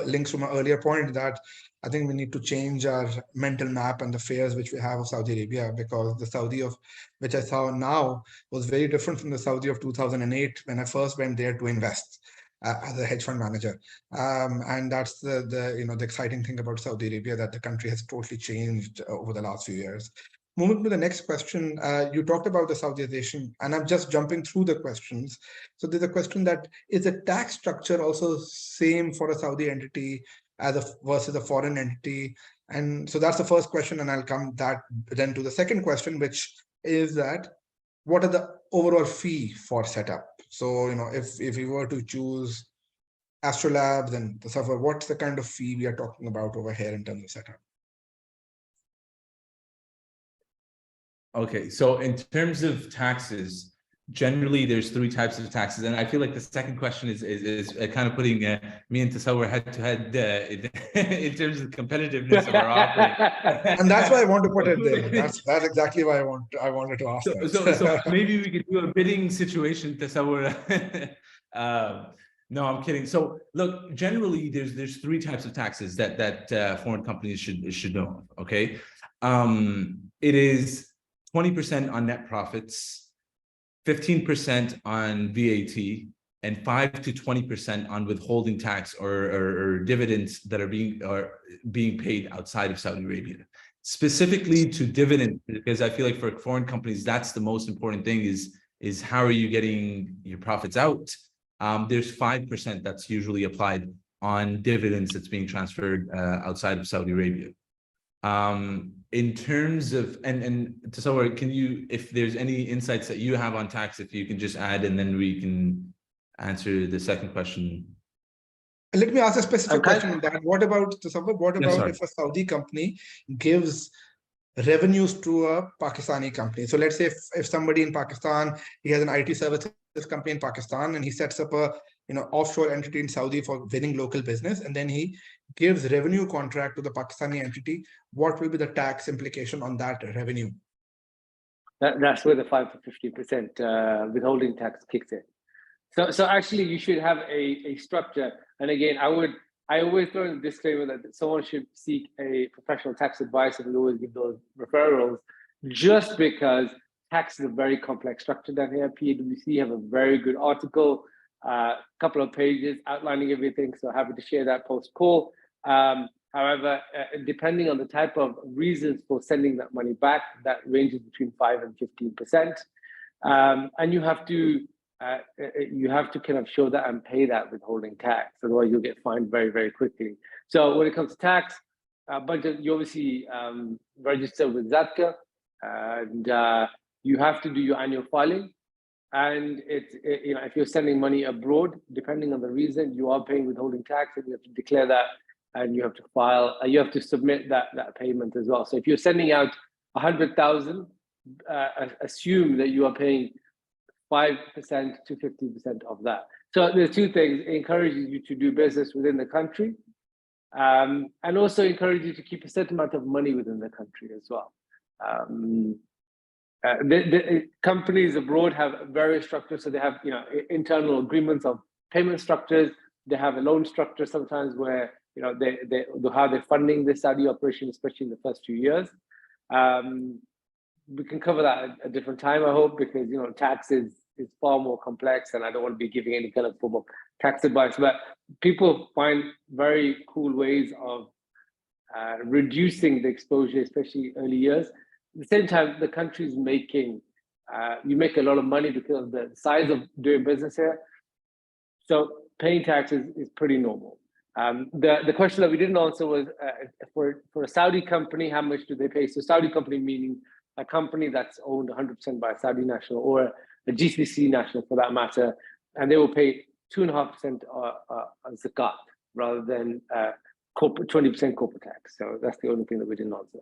links to my earlier point that I think we need to change our mental map and the fears which we have of Saudi Arabia, because the Saudi of which I saw now was very different from the Saudi of 2008 when I first went there to invest as a hedge fund manager. And that's the exciting thing about Saudi Arabia, that the country has totally changed over the last few years. Moving to the next question, you talked about the Saudization, and I'm just jumping through the questions. So there's a question that, is the tax structure also same for a Saudi entity versus a foreign entity? And so that's the first question, and I'll come then to the second question, which is that, what are the overall fee for setup? So, if we were to choose AstroLabs and Tasawar, what's the kind of fee we are talking about over here in terms of setup? Okay, so in terms of taxes, generally there's 3 types of taxes, and I feel like the second question is kind of putting me and Tasawar head to head in terms of competitiveness of our offering. And that's why I want to put it there. That's exactly why I wanted to ask that. So maybe we could do a bidding situation, Tasawar. No, I'm kidding. So look, generally there's 3 types of taxes that foreign companies should know. Okay, it is 20% on net profits, 15% on VAT, and 5 to 20% on withholding tax or dividends that are being paid outside of Saudi Arabia. Specifically to dividend, because I feel like for foreign companies, that's the most important thing, is how are you getting your profits out? There's 5% that's usually applied on dividends that's being transferred outside of Saudi Arabia. In terms of, and Tasawar, can you, if there's any insights that you have on tax, if you can just add, and then we can answer the second question. Let me ask a specific question on that. What about, Tasawar, what about if a Saudi company gives revenues to a Pakistani company? So let's say if somebody in Pakistan, he has an IT services company in Pakistan, and he sets up a offshore entity in Saudi for winning local business, and then he gives revenue contract to the Pakistani entity, what will be the tax implication on that revenue? That's where the 5 to 50% withholding tax kicks in. So actually, you should have a structure. And again, I always throw in a disclaimer that someone should seek a professional tax advice, and we always give those referrals, just because tax is a very complex structure down here. PwC have a very good article, couple of pages outlining everything. So happy to share that post call. However, depending on the type of reasons for sending that money back, that ranges between 5 and 15%. And you have to kind of show that and pay that withholding tax, otherwise you'll get fined very, very quickly. So when it comes to tax, budget, you obviously register with Zatka, and you have to do your annual filing. And if you're sending money abroad, depending on the reason, you are paying withholding tax, and you have to declare that, and you have to file. You have to submit that payment as well. So if you're sending out 100,000, assume that you are paying 5% to 50% of that. So there's 2 things: it encourages you to do business within the country, and also encourages you to keep a certain amount of money within the country as well. The companies abroad have various structures, so they have internal agreements of payment structures. They have a loan structure sometimes where how they're funding the Saudi operation, especially in the first few years. We can cover that at a different time, I hope, because tax is far more complex, and I don't want to be giving any kind of form of tax advice. But people find very cool ways of reducing the exposure, especially early years. At the same time, the country's making, you make a lot of money because of the size of doing business here. So paying taxes is pretty normal. The question that we didn't answer was for a Saudi company, how much do they pay? So Saudi company meaning a company that's owned 100% by a Saudi national or a GCC national for that matter, and they will pay 2.5% zakat rather than 20% corporate tax. So that's the only thing that we didn't answer.